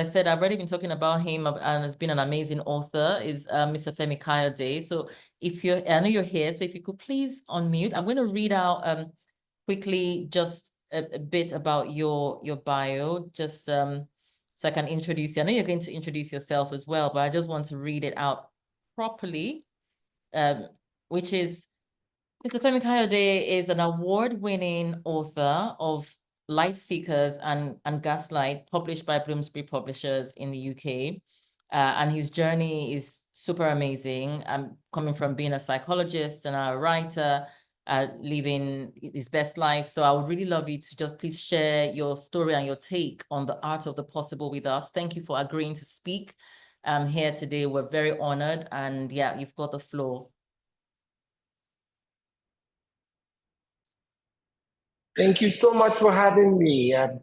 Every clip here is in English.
said, I've already been talking about him and has been an amazing author, is Mr. Femi Kayode. So I know you're here, so if you could please unmute. I'm going to read out quickly just a bit about your bio, just so I can introduce you. I know you're going to introduce yourself as well, but I just want to read it out properly, which is, Mr. Femi Kayode is an award-winning author of Lightseekers and Gaslight, published by Bloomsbury Publishers in the UK. And his journey is super amazing. Coming from being a psychologist and a writer, living his best life. So I would really love you to just please share your story and your take on the art of the possible with us. Thank you for agreeing to speak here today. We're very honored. And yeah, you've got the floor. Thank you so much for having me. I've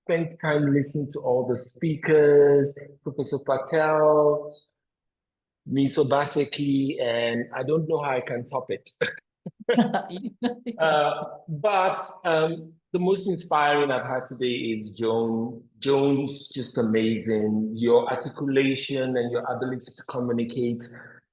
spent time listening to all the speakers, Professor Patel, Ms. Obaseki, and I don't know how I can top it. But the most inspiring I've had today is Joan. Joan's just amazing. Your articulation and your ability to communicate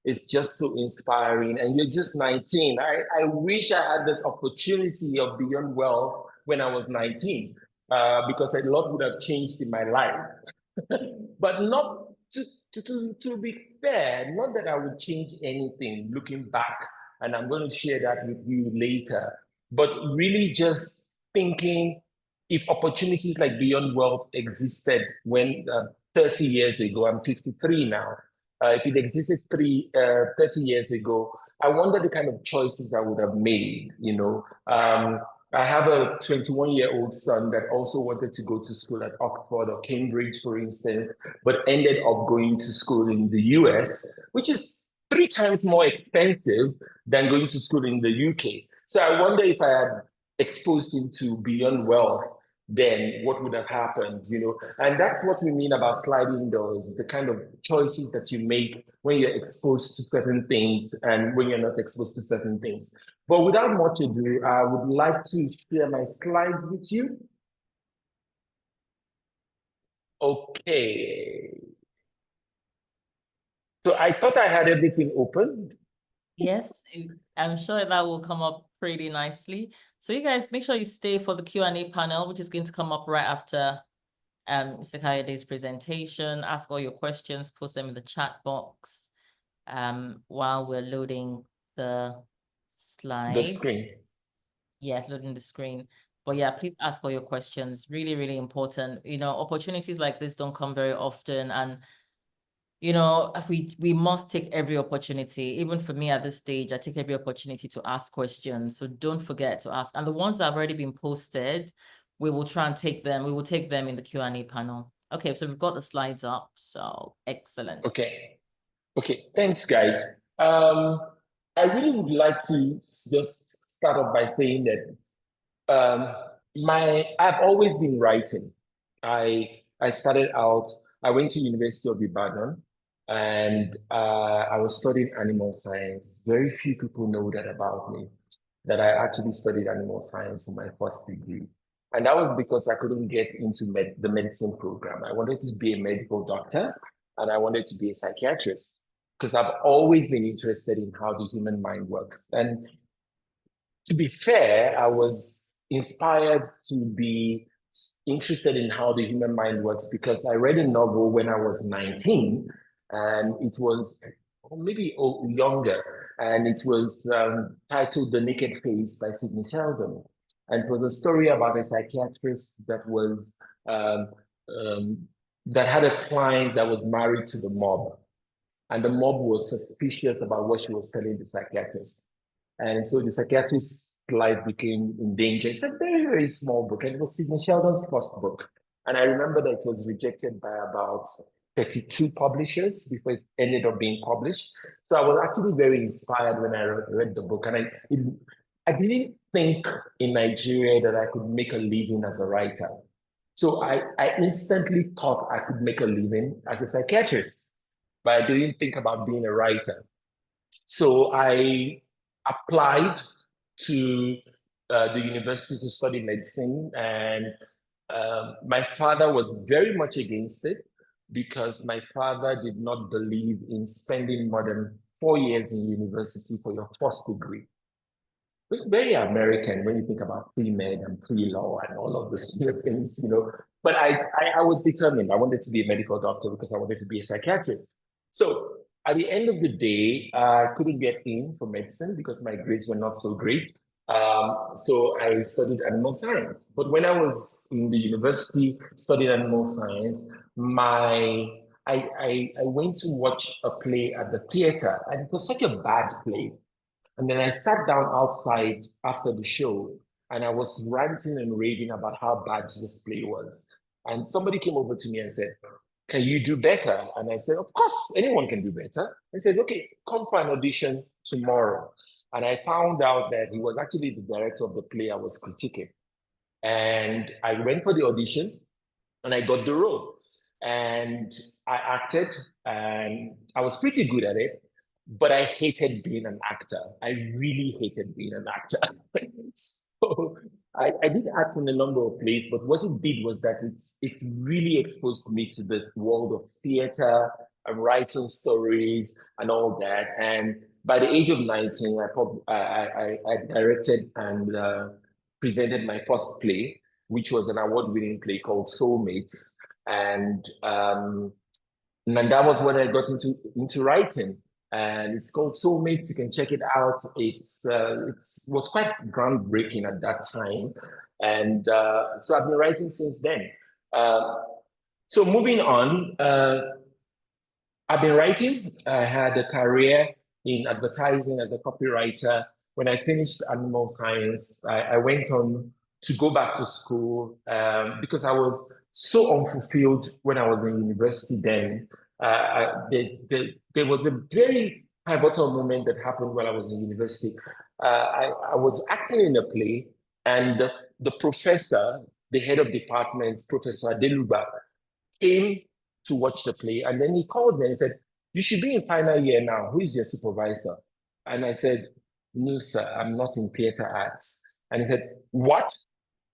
is just so inspiring. And you're just 19. I wish I had this opportunity of Beyond Wealth when I was 19, because a lot would have changed in my life. But not to be fair, not that I would change anything looking back, and I'm going to share that with you later, but really just thinking if opportunities like Beyond Wealth existed when 30 years ago, I'm 53 now, if it existed 30 years ago, I wonder the kind of choices I would have made, you know. I have a 21-year-old son that also wanted to go to school at Oxford or Cambridge, for instance, but ended up going to school in the US, which is 3 times more expensive than going to school in the UK. So I wonder if I had exposed him to Beyond Wealth, then what would have happened, you know? And that's what we mean about sliding doors, the kind of choices that you make when you're exposed to certain things and when you're not exposed to certain things. But without much ado, I would like to share my slides with you. Okay. So I thought I had everything open. Yes, I'm sure that will come up pretty nicely. So you guys make sure you stay for the Q&A panel, which is going to come up right after Mr. Kayode's presentation. Ask all your questions, post them in the chat box while we're loading the slides. The screen. Yes, loading the screen. But yeah, please ask all your questions. Really, really important. You know, opportunities like this don't come very often. And you know, we must take every opportunity. Even for me at this stage, I take every opportunity to ask questions. So don't forget to ask. And the ones that have already been posted, we will try and take them. We will take them in the Q&A panel. Okay, so we've got the slides up. So excellent. Okay. Okay, thanks, guys. I really would like to just start off by saying that I've always been writing. I started out, I went to University of Ibadan, and I was studying animal science. Very few people know that about me, that I actually studied animal science in my first degree. And that was because I couldn't get into the medicine program. I wanted to be a medical doctor, and I wanted to be a psychiatrist, because I've always been interested in how the human mind works. And to be fair, I was inspired to be interested in how the human mind works because I read a novel when I was 19, and it was maybe younger, and it was titled The Naked Face by Sidney Sheldon. And it was a story about a psychiatrist that was that had a client that was married to the mob, and the mob was suspicious about what she was telling the psychiatrist. And so the psychiatrist's life became in danger. It's a very, very small book, and it was Sidney Sheldon's first book. And I remember that it was rejected by about 32 publishers before it ended up being published. So I was actually very inspired when I read the book. And I didn't think in Nigeria that I could make a living as a writer. So I instantly thought I could make a living as a psychiatrist, but I didn't think about being a writer. So I applied to the university to study medicine, and my father was very much against it. because my father did not believe in spending more than 4 years in university for your first degree. It's very American when you think about pre-med and pre-law and all of those things, you know. But I was determined. I wanted to be a medical doctor because I wanted to be a psychiatrist. So at the end of the day, I couldn't get in for medicine because my grades were not so great. So I studied animal science. But when I was in the university studying animal science, I went to watch a play at the theater, and it was such a bad play. And then I sat down outside after the show and I was ranting and raving about how bad this play was. And somebody came over to me and said, "Can you do better?" And I said, "Of course, anyone can do better." And said, "Okay, come for an audition tomorrow." And I found out that he was actually the director of the play I was critiquing. And I went for the audition and I got the role. And I acted and I was pretty good at it, but I hated being an actor. I really hated being an actor. So I did act in a number of plays, but what it did was that it really exposed me to the world of theater and writing stories and all that. And by the age of 19, I directed and presented my first play, which was an award-winning play called Soulmates. And that was when I got into writing. And it's called Soulmates. You can check it out. It was quite groundbreaking at that time. And so I've been writing since then. So moving on, I've been writing. I had a career in advertising as a copywriter. When I finished animal science, I went on to go back to school because I was so unfulfilled when I was in university then. There was a very pivotal moment that happened while I was in university. I was acting in a play, and the professor, the head of department, Professor Adeluba, came to watch the play, and then he called me and said, "You should be in final year now. Who is your supervisor?" And I said, "No, sir, I'm not in theater arts." And he said, "What?"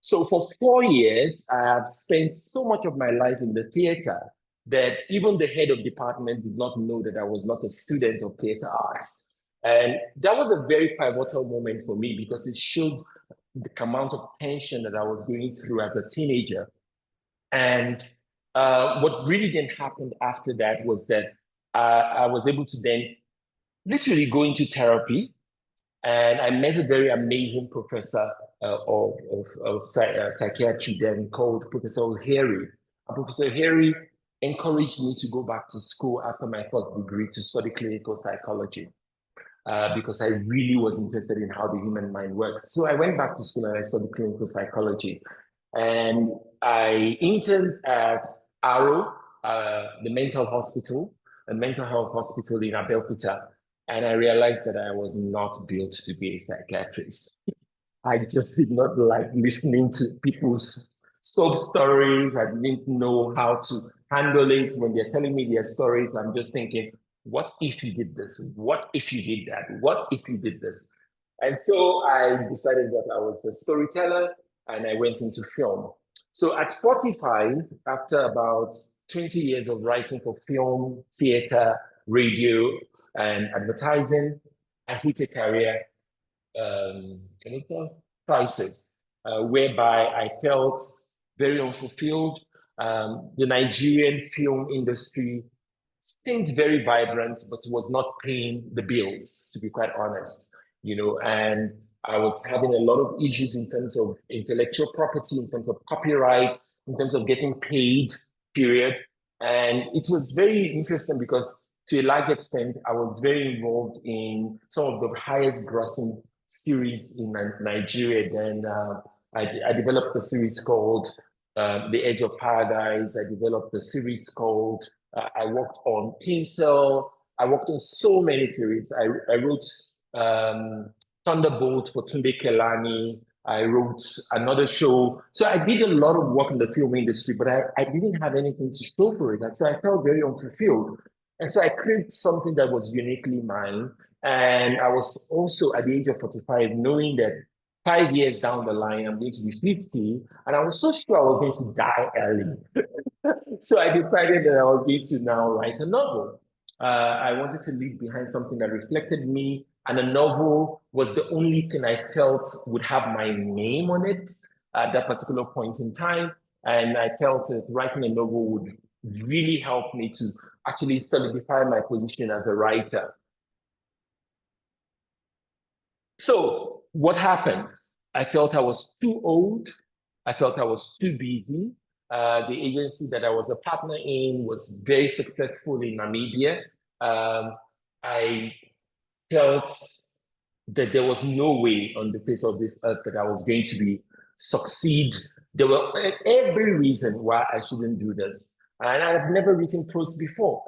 So for 4 years, I have spent so much of my life in the theater that even the head of department did not know that I was not a student of theater arts. And that was a very pivotal moment for me because it showed the amount of tension that I was going through as a teenager. And what really then happened after that was that I was able to then literally go into therapy. And I met a very amazing professor of psychiatry then called Professor Harry. And Professor Harry encouraged me to go back to school after my first degree to study clinical psychology because I really was interested in how the human mind works. So I went back to school and I studied clinical psychology. And I interned at Arrow, the mental hospital, a mental health hospital in Abeokuta. And I realized that I was not built to be a psychiatrist. I just did not like listening to people's sob stories. I didn't know how to handle it. When they're telling me their stories, I'm just thinking, what if you did this? What if you did that? What if you did this? And so I decided that I was a storyteller and I went into film. So at 45, after about 20 years of writing for film, theater, radio, and advertising, I hit a career crisis whereby I felt very unfulfilled. The Nigerian film industry seemed very vibrant, but was not paying the bills, to be quite honest, you know, and I was having a lot of issues in terms of intellectual property, in terms of copyright, in terms of getting paid, period. And it was very interesting because to a large extent, I was very involved in some of the highest grossing series in Nigeria. Then I developed a series called The Edge of Paradise. I developed a series called, I worked on Teen Cell. I worked on so many series. I wrote Thunderbolt for Tunde Kelani. I wrote another show. So I did a lot of work in the film industry, but I didn't have anything to show for it. And so I felt very unfulfilled. And so I created something that was uniquely mine. And I was also at the age of 45, knowing that 5 years down the line, I'm going to be 50. And I was so sure I was going to die early. So I decided that I was going to now write a novel. I wanted to leave behind something that reflected me, and a novel was the only thing I felt would have my name on it at that particular point in time. And I felt that writing a novel would really help me to actually solidify my position as a writer. So what happened? I felt I was too old. I felt I was too busy. The agency that I was a partner in was very successful in Namibia. I felt that there was no way on the face of this earth that I was going to be succeed. There were every reason why I shouldn't do this. And I had never written prose before.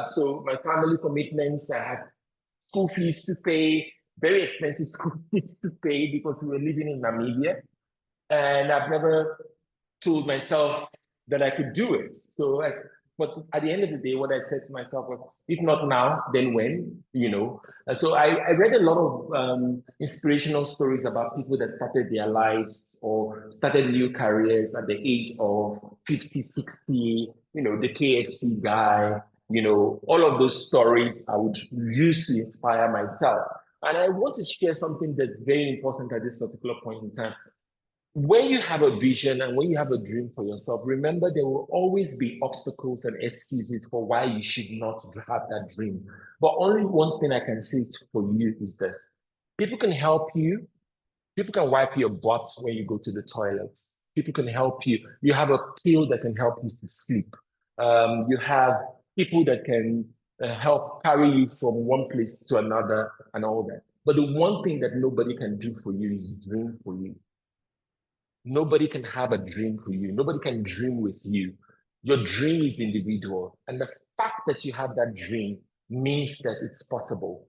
So my family commitments, I had school fees to pay, very expensive school fees to pay because we were living in Namibia. And I've never told myself that I could do it. So, but at the end of the day, what I said to myself was, if not now, then when, you know? And so I read a lot of inspirational stories about people that started their lives or started new careers at the age of 50, 60, you know, the KFC guy, you know, all of those stories I would use to inspire myself. And I want to share something that's very important at this particular point in time. When you have a vision and when you have a dream for yourself, remember there will always be obstacles and excuses for why you should not have that dream. But only one thing I can say for you is this. People can help you. People can wipe your butt when you go to the toilet. People can help you. You have a pill that can help you to sleep. You have people that can help carry you from one place to another and all that. But the one thing that nobody can do for you is dream for you. Nobody can have a dream for you. Nobody can dream with you. Your dream is individual. And the fact that you have that dream means that it's possible.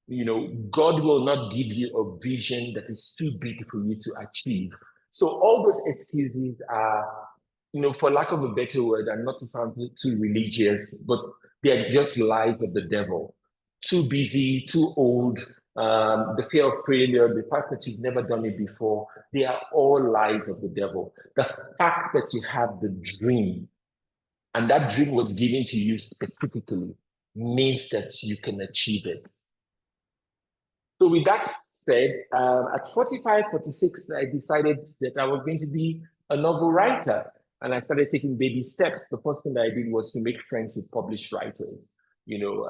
You know, God will not give you a vision that is too big for you to achieve. So all those excuses are, you know, for lack of a better word, and not to sound too religious, but they're just lies of the devil. Too busy, too old, the fear of failure, the fact that you've never done it before, they are all lies of the devil. The fact that you have the dream and that dream was given to you specifically means that you can achieve it. So with that said, at 45, 46, I decided that I was going to be a novel writer. And I started taking baby steps. The first thing that I did was to make friends with published writers. You know,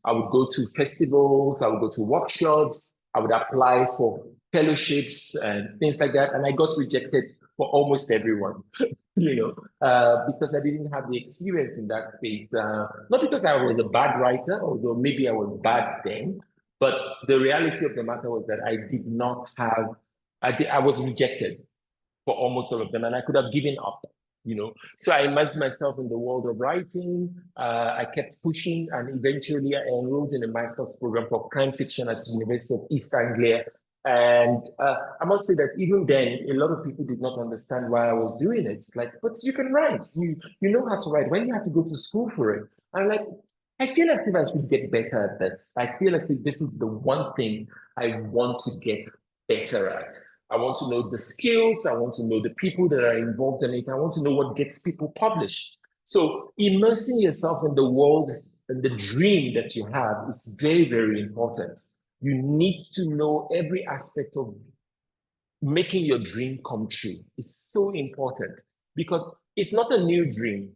I would go to festivals, I would go to workshops, I would apply for fellowships and things like that. And I got rejected for almost everyone, you know, because I didn't have the experience in that space. Not because I was a bad writer, although maybe I was bad then, but the reality of the matter was that I did not have, I was rejected for almost all of them, and I could have given up, you know. So I immersed myself in the world of writing. I kept pushing, and eventually I enrolled in a master's program for crime fiction at the University of East Anglia. And I must say that even then, a lot of people did not understand why I was doing it. It's like, but you can write. You know how to write. When you have to go to school for it? I'm like, I feel as if I should get better at this. I feel as if this is the one thing I want to get better at. I want to know the skills. I want to know the people that are involved in it. I want to know what gets people published. So immersing yourself in the world and the dream that you have is very, very important. You need to know every aspect of making your dream come true. It's so important because it's not a new dream.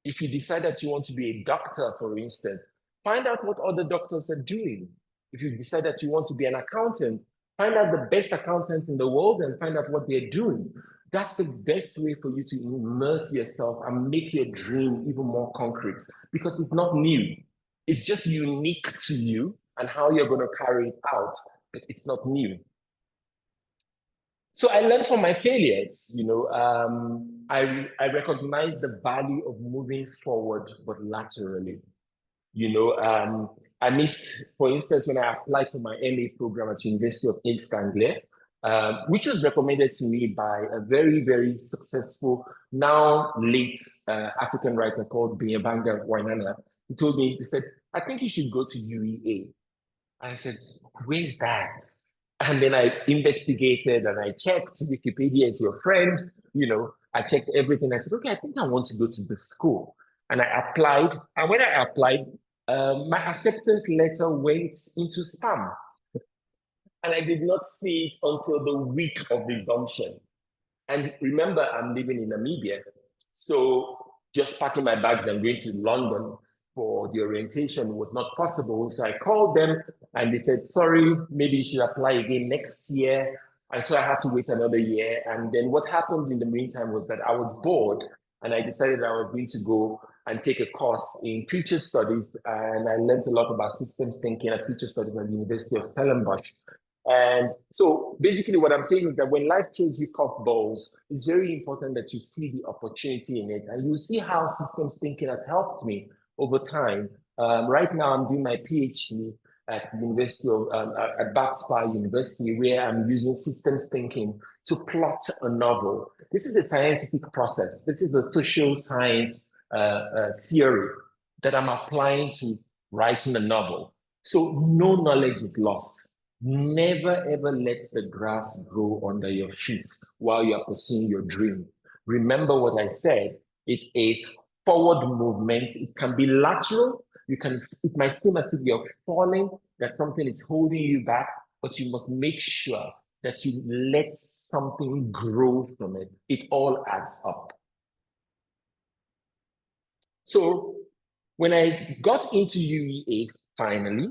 If you decide that you want to be a doctor, for instance, find out what other doctors are doing. If you decide that you want to be an accountant, find out the best accountants in the world and find out what they're doing. That's the best way for you to immerse yourself and make your dream even more concrete because it's not new. It's just unique to you and how you're going to carry it out, but it's not new. So I learned from my failures, you know, I recognize the value of moving forward, but laterally. You know, I missed, for instance, when I applied for my MA program at University of East Anglia, which was recommended to me by a very, very successful, now late African writer called Binyabanga Wainana. He told me, he said, I think you should go to UEA. I said, where's that? And then I investigated and I checked. Wikipedia is your friend, you know. I checked everything. I said, okay, I think I want to go to the school. And I applied. And when I applied, my acceptance letter went into spam. And I did not see it until the week of resumption. And remember, I'm living in Namibia. So just packing my bags and going to London for the orientation was not possible. So I called them and they said, sorry, maybe you should apply again next year. And so I had to wait another year. And then what happened in the meantime was that I was bored and I decided I was going to go and take a course in future studies. And I learned a lot about systems thinking at future studies at the University of Stellenbosch. And so basically what I'm saying is that when life throws you curveballs, it's very important that you see the opportunity in it. And you see how systems thinking has helped me over time. Right now, I'm doing my PhD at the University of, at Bath University, where I'm using systems thinking to plot a novel. This is a scientific process. This is a social science theory that I'm applying to writing a novel. So no knowledge is lost. Never ever let the grass grow under your feet while you are pursuing your dream. Remember what I said. It is forward movement. It can be lateral. It might seem as if you're falling, that something is holding you back, but you must make sure that you let something grow from it. It all adds up. So when I got into UEA finally,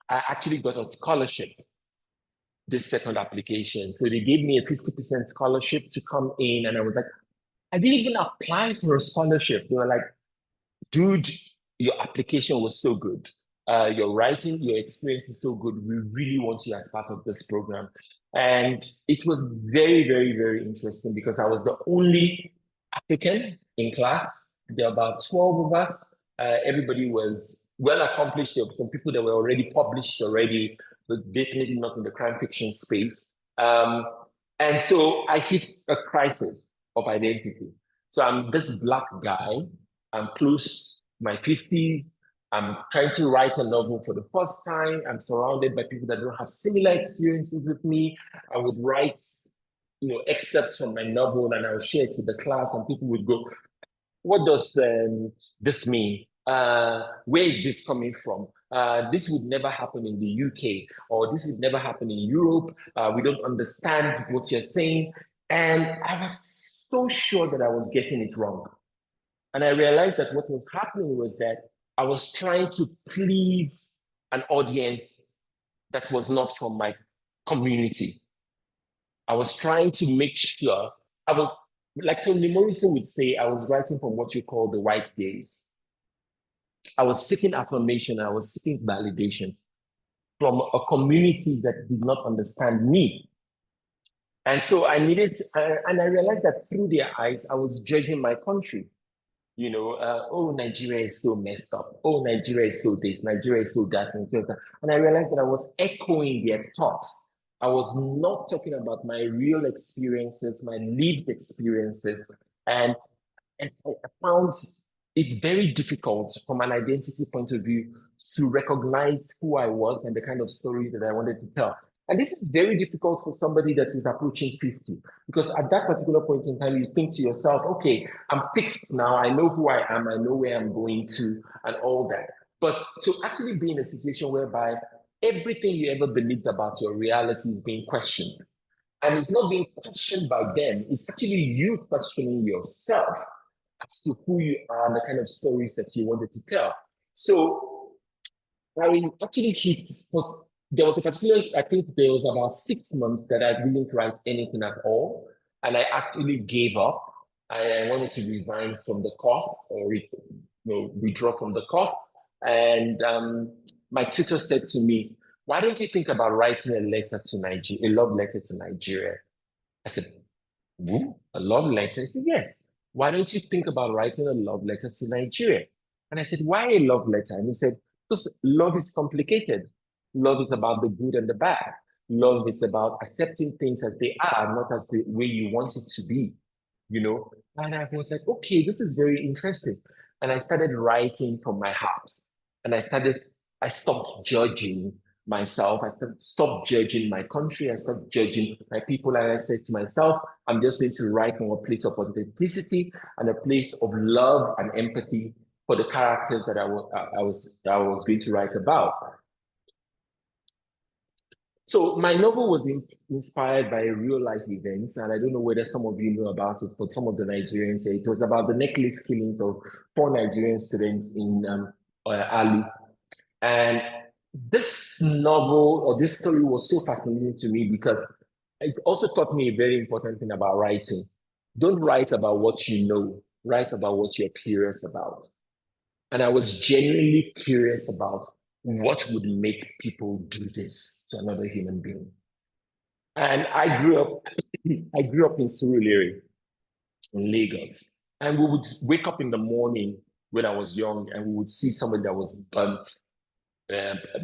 I actually got a scholarship this second application. So they gave me a 50% scholarship to come in. And I was like, I didn't even apply for a scholarship. They were like, dude, your application was so good. Your writing, your experience is so good. We really want you as part of this program. And it was very, very, very interesting because I was the only African in class. There were about 12 of us. Everybody was well accomplished. There were some people that were already published already, but definitely not in the crime fiction space. And so I hit a crisis of identity. So I'm this Black guy. I'm close to my 50s. I'm trying to write a novel for the first time. I'm surrounded by people that don't have similar experiences with me. I would write, excerpts from my novel and I would share it with the class and people would go, what does this mean? Where is this coming from? This would never happen in the UK, or this would never happen in Europe. We don't understand what you're saying. And I was so sure that I was getting it wrong. And I realized that what was happening was that I was trying to please an audience that was not from my community. I was trying to make sure like Toni Morrison would say, I was writing from what you call the white gaze. I was seeking affirmation, I was seeking validation from a community that did not understand me. And so I realized that through their eyes, I was judging my country. Oh, Nigeria is so messed up. Oh, Nigeria is so this, Nigeria is so that, and so that. And I realized that I was echoing their thoughts. I was not talking about my real experiences, my lived experiences. And I found it very difficult from an identity point of view to recognize who I was and the kind of story that I wanted to tell. And this is very difficult for somebody that is approaching 50, because at that particular point in time, you think to yourself, okay, I'm fixed now. I know who I am. I know where I'm going to and all that. But to actually be in a situation whereby everything you ever believed about your reality is being questioned, and it's not being questioned by them, it's actually you questioning yourself as to who you are and the kind of stories that you wanted to tell. So I actually there was a particular, I think there was about 6 months that I didn't write anything at all. And I actually gave up. I wanted to resign from the course or withdraw from the course. And my tutor said to me, why don't you think about writing a letter to Nigeria, a love letter to Nigeria? I said, a love letter? He said, yes. Why don't you think about writing a love letter to Nigeria? And I said, why a love letter? And he said, because love is complicated. Love is about the good and the bad. Love is about accepting things as they are, not as the way you want it to be, And I was like, okay, this is very interesting. And I started writing from my heart. And I stopped judging myself. I said, stop judging my country. I stopped judging my people. And I said to myself, I'm just going to write from a place of authenticity and a place of love and empathy for the characters that I was going to write about. So my novel was inspired by real life events, and I don't know whether some of you know about it, but some of the Nigerians say it was about the necklace killings of 4 Nigerian students in Ali. And this novel or this story was so fascinating to me because it also taught me a very important thing about writing. Don't write about what you know, write about what you're curious about. And I was genuinely curious about what would make people do this to another human being. And I grew up in Surulere, in Lagos. And we would wake up in the morning when I was young and we would see somebody that was burnt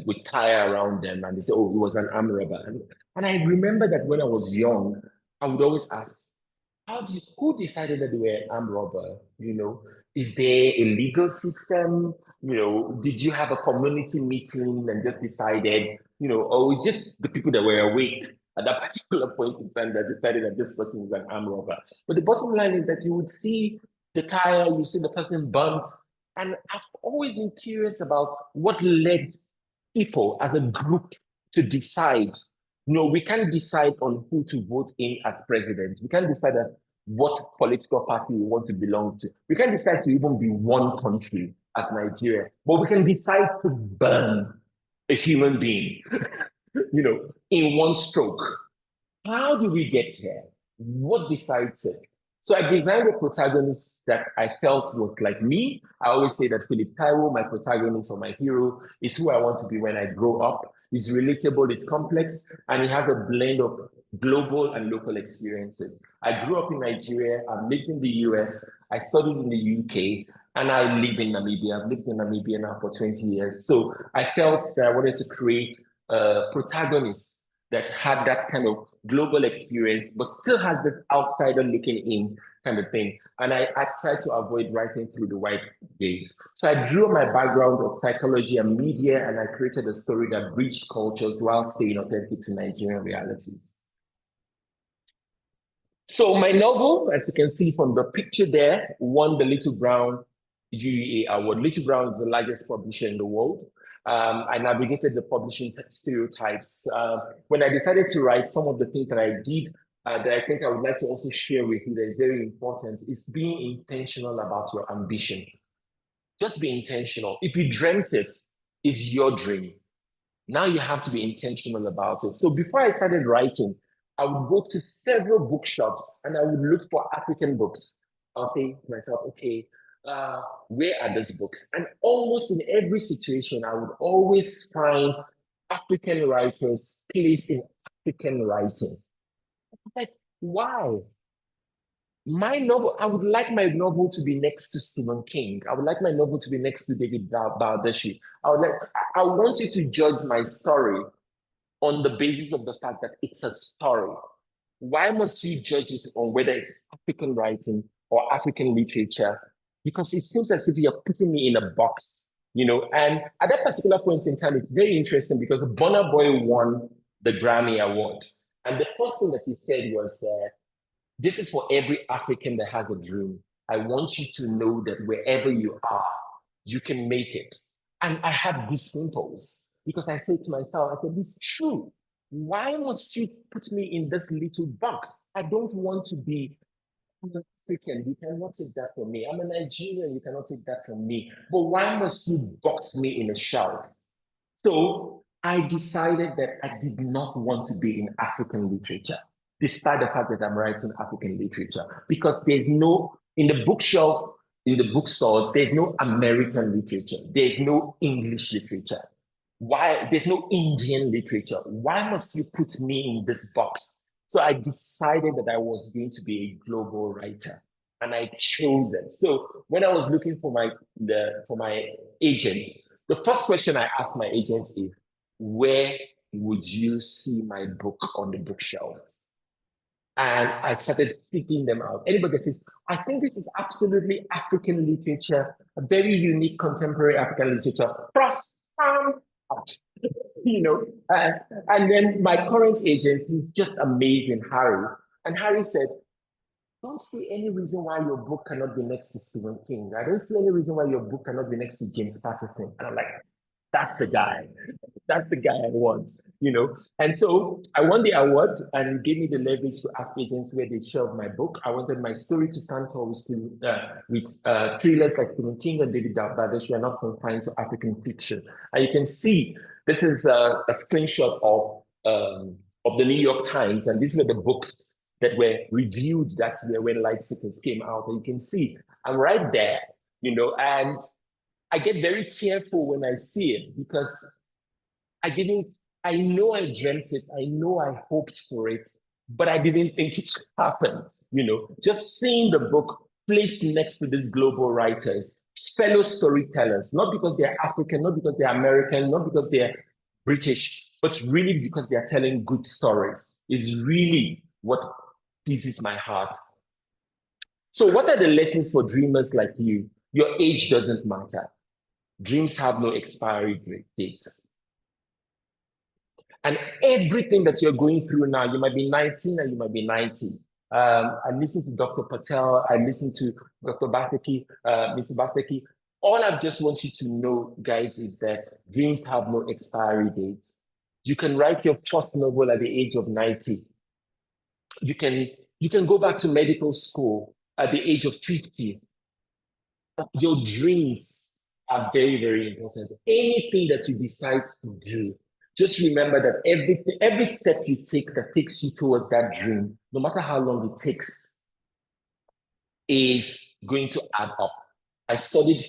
with tire around them, and they say, oh, it was an armed robber. And I remember that when I was young, I would always ask, who decided that they were an armed robber? You know, is there a legal system? You know, did you have a community meeting and just decided, you know, or it's just the people that were awake at that particular point in time that decided that this person was an armed robber? But the bottom line is that you would see the tire, you see the person burnt, and I've always been curious about what led people as a group to decide. No, we can't decide on who to vote in as president. We can't decide what political party we want to belong to. We can't decide to even be one country as Nigeria, but we can decide to burn a human being, you know, in one stroke. How do we get there? What decides it? So I designed a protagonist that I felt was like me. I always say that Philip Taiwo, my protagonist or my hero, is who I want to be when I grow up. He's relatable, he's complex, and he has a blend of global and local experiences. I grew up in Nigeria, I've lived in the US, I studied in the UK, and I live in Namibia. I've lived in Namibia now for 20 years. So I felt that I wanted to create a protagonist that had that kind of global experience, but still has this outsider looking in kind of thing. And I tried to avoid writing through the white gaze. So I drew on my background of psychology and media, and I created a story that bridged cultures while staying authentic to Nigerian realities. So my novel, as you can see from the picture there, won the Little Brown UEA Award. Little Brown is the largest publisher in the world. I navigated the publishing stereotypes. When I decided to write, some of the things that I did that I think I would like to also share with you that is very important is being intentional about your ambition. Just be intentional. If you dreamt it, it's your dream. Now you have to be intentional about it. So before I started writing, I would go to several bookshops and I would look for African books. I'll say to myself, okay, where are these books? And almost in every situation, I would always find African writers placed in African writing. Like, wow. My novel, I would like my novel to be next to Stephen King. I would like my novel to be next to David Baldacci. I want you to judge my story on the basis of the fact that it's a story. Why must you judge it on whether it's African writing or African literature? Because it seems as if you're putting me in a box, you know. And at that particular point in time, it's very interesting because Burna Boy won the Grammy Award. And the first thing that he said was, this is for every African that has a dream. I want you to know that wherever you are, you can make it. And I had goosebumps because I said to myself, I said, it's true. Why must you put me in this little box? I don't want to be African. You cannot take that from me. I'm a Nigerian. You cannot take that from me. But why must you box me in a shelf? So I decided that I did not want to be in African literature, despite the fact that I'm writing African literature, because there's no, in the bookshelf, in the bookstores, there's no American literature. There's no English literature. Why? There's no Indian literature. Why must you put me in this box? So I decided that I was going to be a global writer, and I chose it. So when I was looking for my agent, the first question I asked my agent is, where would you see my book on the bookshelves? And I started seeking them out. Anybody that says, I think this is absolutely African literature, a very unique contemporary African literature, cross, out. And then my current agent, he's just amazing, Harry. And Harry said, don't see any reason why your book cannot be next to Stephen King. I don't see any reason why your book cannot be next to James Patterson. And I'm like, that's the guy. That's the guy I want. And so I won the award and it gave me the leverage to ask agents where they shelved my book. I wanted my story to stand tall with thrillers like Stephen King and David Dalbadesh. We are not confined to African fiction. And you can see this is a screenshot of the New York Times, and these were the books that were reviewed that year when Lightseekers came out. And you can see I'm right there, and I get very tearful when I see it because I know I dreamt it, I know I hoped for it, but I didn't think it could happen. Just seeing the book placed next to these global writers, fellow storytellers, not because they're African, not because they're American, not because they're British, but really because they are telling good stories, is really what pleases my heart. So what are the lessons for dreamers like you? Your age doesn't matter. Dreams have no expiry date. And everything that you're going through now, you might be 19 and you might be 90. I listened to Dr. Patel, I listened to Dr. Baseki, Mr. Baseki. All I just want you to know, guys, is that dreams have no expiry date. You can write your first novel at the age of 90. You can go back to medical school at the age of 50. Your dreams are very, very important. Anything that you decide to do, just remember that every step you take that takes you towards that dream, no matter how long it takes, is going to add up. I studied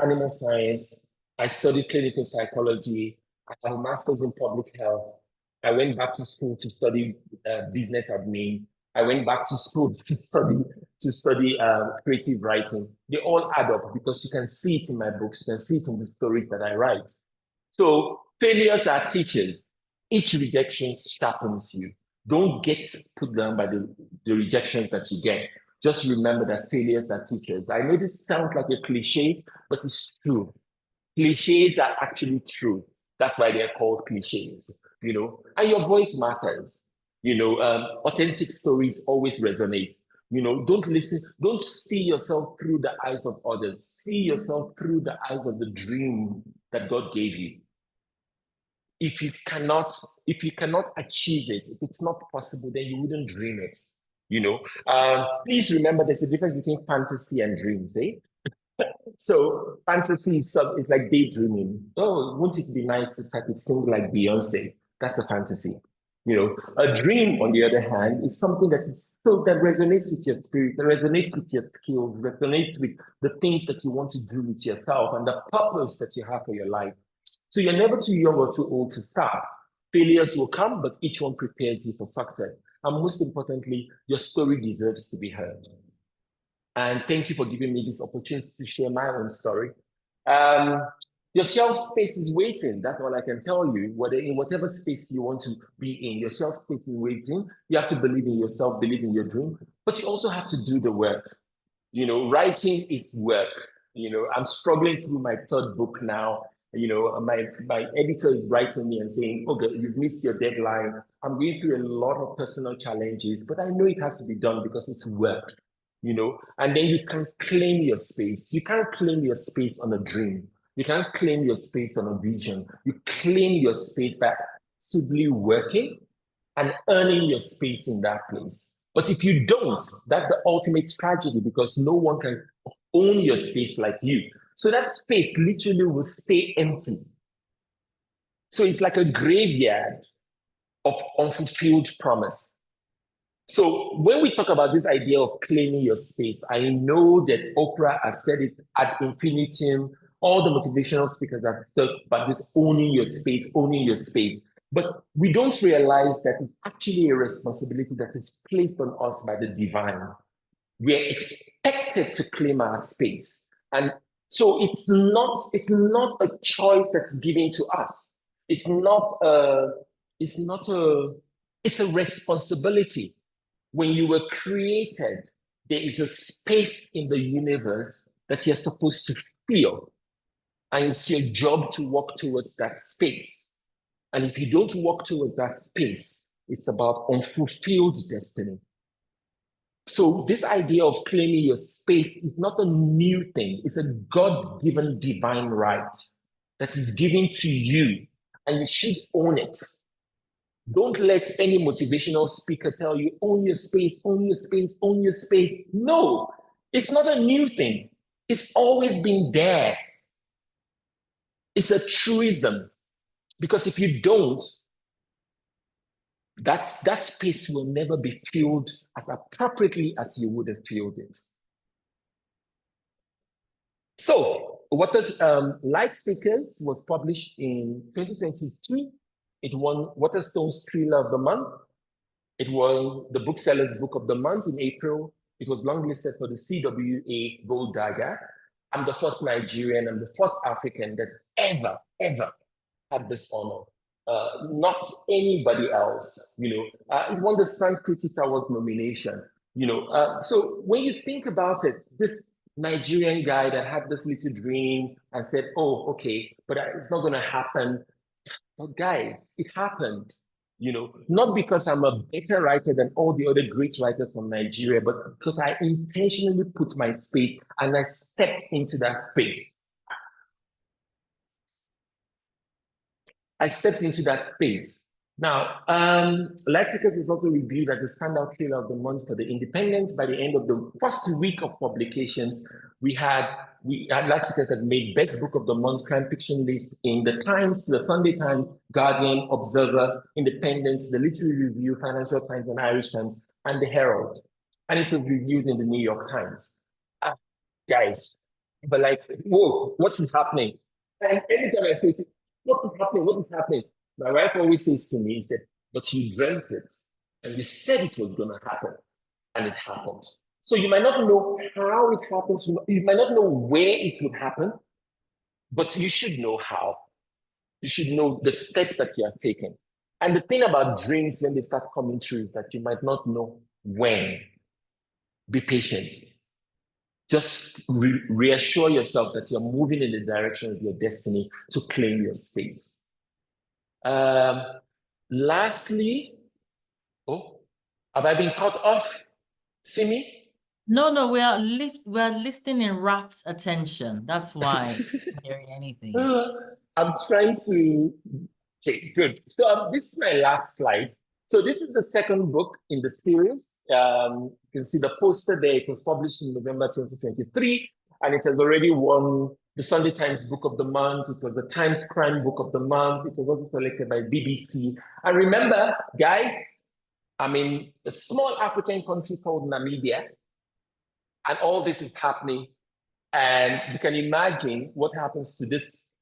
animal science. I studied clinical psychology. I have a master's in public health. I went back to school to study business admin. I went back to school to study creative writing. They all add up because you can see it in my books. You can see it in the stories that I write. So failures are teachers. Each rejection sharpens you. Don't get put down by the rejections that you get. Just remember that failures are teachers. I know this sounds like a cliche, but it's true. Cliches are actually true. That's why they're called cliches, and your voice matters. Authentic stories always resonate. Don't see yourself through the eyes of others. See yourself through the eyes of the dream that God gave you. If you cannot achieve it, if it's not possible, then you wouldn't dream it. Please remember there's a difference between fantasy and dreams, eh? So fantasy is like daydreaming. Oh, wouldn't it be nice if I could sing like Beyonce? That's a fantasy. A dream, on the other hand, is something that resonates with your spirit, that resonates with your skills, resonates with the things that you want to do with yourself and the purpose that you have for your life. So you're never too young or too old to start. Failures will come, but each one prepares you for success. And most importantly, your story deserves to be heard. And thank you for giving me this opportunity to share my own story. Your shelf space is waiting. That's all I can tell you. In whatever space you want to be in, your shelf space is waiting. You have to believe in yourself, believe in your dream, but you also have to do the work. Writing is work. I'm struggling through my third book now. My editor is writing me and saying, okay, you've missed your deadline. I'm going through a lot of personal challenges, but I know it has to be done because it's work. And then you can claim your space. You can't claim your space on a dream. You can't claim your space on a vision. You claim your space by actively working and earning your space in that place. But if you don't, that's the ultimate tragedy because no one can own your space like you. So that space literally will stay empty. So it's like a graveyard of unfulfilled promise. So when we talk about this idea of claiming your space, I know that Oprah has said it ad infinitum. All the motivational speakers have talked about this owning your space, owning your space. But we don't realize that it's actually a responsibility that is placed on us by the divine. We're expected to claim our space. And so it's not a choice that's given to us. It's a responsibility. When you were created, there is a space in the universe that you're supposed to feel. And it's your job to walk towards that space. And if you don't walk towards that space, it's about unfulfilled destiny. So this idea of claiming your space is not a new thing. It's a God-given divine right that is given to you, and you should own it. Don't let any motivational speaker tell you, own your space, own your space, own your space. No, it's not a new thing. It's always been there. It's a truism. Because if you don't, that space will never be filled as appropriately as you would have filled it. So, what does Lightseekers was published in 2022. It won Waterstone's Thriller of the Month. It won the Bookseller's Book of the Month in April. It was longlisted for the CWA Gold Dagger. I'm the first Nigerian, I'm the first African that's ever had this honor. Not anybody else, it won the Science Critics Awards nomination, So when you think about it, this Nigerian guy that had this little dream and said, oh, okay, but it's not going to happen. But guys, it happened, not because I'm a better writer than all the other great writers from Nigeria, but because I intentionally put my space and I stepped into that space. I stepped into that space. Now, Lightseekers is also reviewed as the standout thriller of the month for the Independent. By the end of the first week of publications, we had Lightseekers that made Best Book of the Month crime fiction list in the Times, the Sunday Times, Guardian, Observer, Independent, the Literary Review, Financial Times, and Irish Times, and the Herald. And it was reviewed in the New York Times. Guys, but like, whoa, what's happening? And anytime I say, what is happening? What is happening? My wife always says to me, said, but you dreamt it and you said it was going to happen and it happened. So you might not know how it happens. You might not know where it would happen, but you should know how. You should know the steps that you have taken. And the thing about dreams when they start coming true is that you might not know when. Be patient. Just reassure yourself that you're moving in the direction of your destiny to claim your space. Lastly, have I been cut off? Simi? No, we are listening in rapt attention. That's why I'm not hearing anything. I'm trying to. Okay, good. So this is my last slide. So this is the second book in the series. You can see the poster there. It was published in November 2023, and it has already won the Sunday Times Book of the Month. It was the Times Crime Book of the Month. It was also selected by BBC. And remember, guys, I'm in a small African country called Namibia, and all this is happening. And you can imagine what happens to this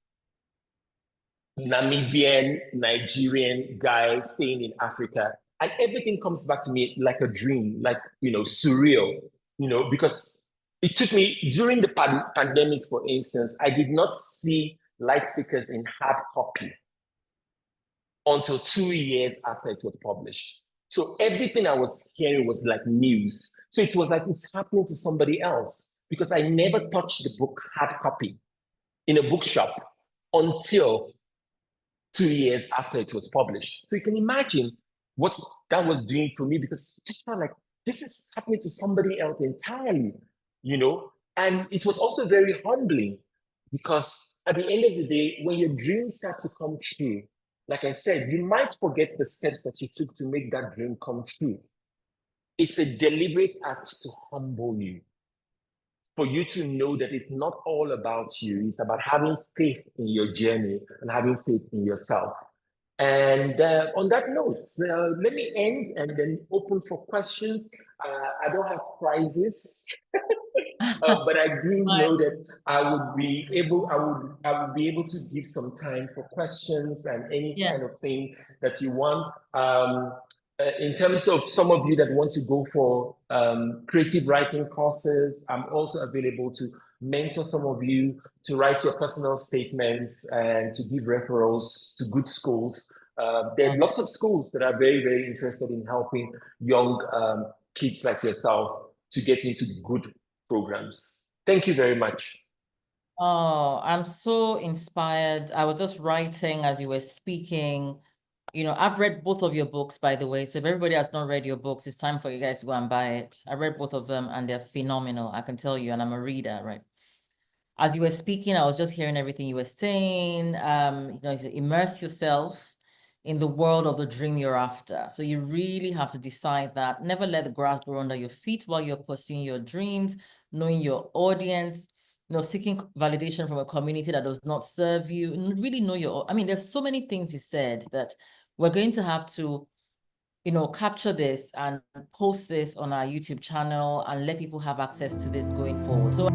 Namibian, Nigerian guy staying in Africa. And everything comes back to me like a dream, like, surreal, because it took me, during the pandemic, for instance, I did not see Lightseekers in hard copy until 2 years after it was published. So everything I was hearing was like news. So it was like it's happening to somebody else, because I never touched the book hard copy in a bookshop until 2 years after it was published. So you can imagine what that was doing for me, because it just felt like this is happening to somebody else entirely, And it was also very humbling, because at the end of the day, when your dreams start to come true, like I said, you might forget the steps that you took to make that dream come true. It's a deliberate act to humble you, for you to know that it's not all about you. It's about having faith in your journey and having faith in yourself. And on that note, let me end and then open for questions. I don't have prizes, but I do know that I would be able to give some time for questions and any kind of thing that you want. In terms of some of you that want to go for creative writing courses, I'm also available to mentor some of you to write your personal statements and to give referrals to good schools. There are lots of schools that are very, very interested in helping young kids like yourself to get into good programs. Thank you very much. Oh, I'm so inspired. I was just writing as you were speaking. You know, I've read both of your books, by the way. So if everybody has not read your books, it's time for you guys to go and buy it. I read both of them and they're phenomenal, I can tell you, and I'm a reader, right? As you were speaking, I was just hearing everything you were saying. You know, immerse yourself in the world of the dream you're after. So you really have to decide that. Never let the grass grow under your feet while you're pursuing your dreams, knowing your audience, you know, seeking validation from a community that does not serve you. Really know your, I mean, there's so many things you said that we're going to have to, you know, capture this and post this on our YouTube channel and let people have access to this going forward. So